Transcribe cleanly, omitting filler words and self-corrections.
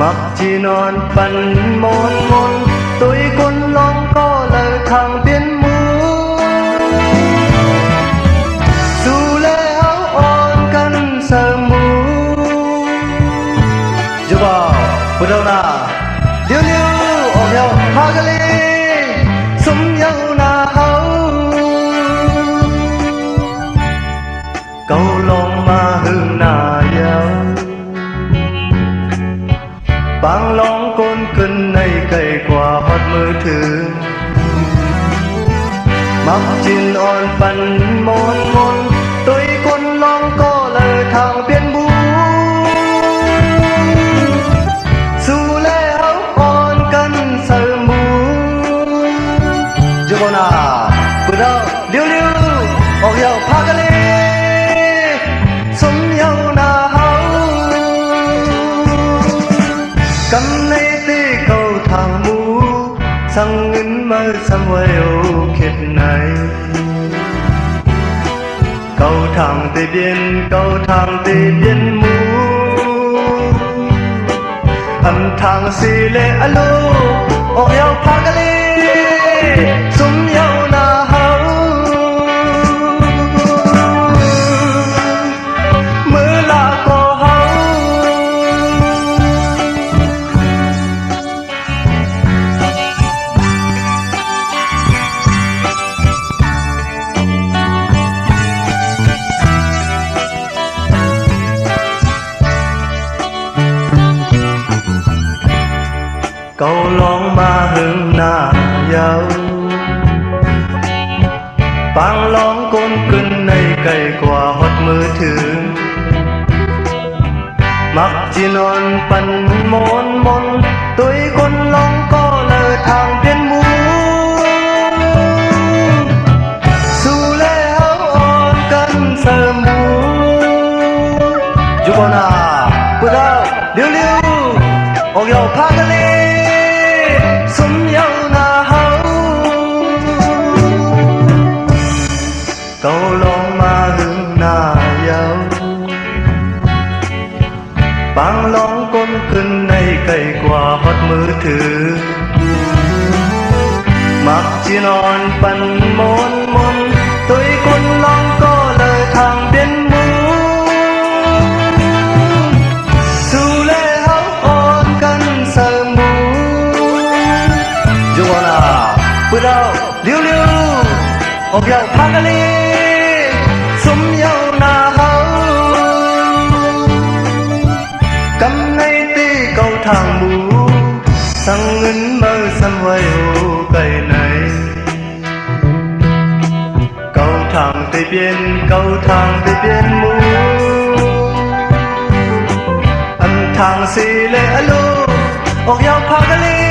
mặc chỉ non phần môn môn tôi con long có lời thằng biến mũ dù lẽ áo on căn sờ mũ dù bảo bữa đâu nào liêu liêu ôm nhau hagali sum nhau na hấu câu lòng mà hương na nhau bang lòng con cơn này cày qua hót mưa thương mặc chín on phần môn môn tôi con lòng có lời thằng biên bú dù lẽ áo on cân sờ mũ dù con à bữa đâu liêu liêu ôm nhau hagali sum nhau na cầm nay tê cầu thang mũ sang ngân mơ xăm queo khiết này cầu thang tê biên mũ âm thang xì lệ alo ôm nhau hagali sum nhau na hấu mưa là cô hấu câu lòng mà hương na dâu bang lòng con cơn này cày qua hót mưa thương mặc chỉ non phần môn môn tôi con lòng có lời thằng biên mũ dù lẽ áo on cân sờ mũ dù con à bữa đâu liêu liêu ôm nhau hagali sum nhau na hấu câu lòng mà hương na dâu bang lòng con cơn này cày qua hót mưa thương mặc chỉ non phần môn môn tôi con lòng có lời thằng biên mũ dù lẽ áo on cân sờ mũ dù con à bữa đâu liêu liêu ôm nhau hagali sum nhau na hấu cầm nay tê cầu thang mũ sang ngân mơ xăm queo cây này cầu thang tê biên mũ âm thang xì lệ alo ôm nhau hagali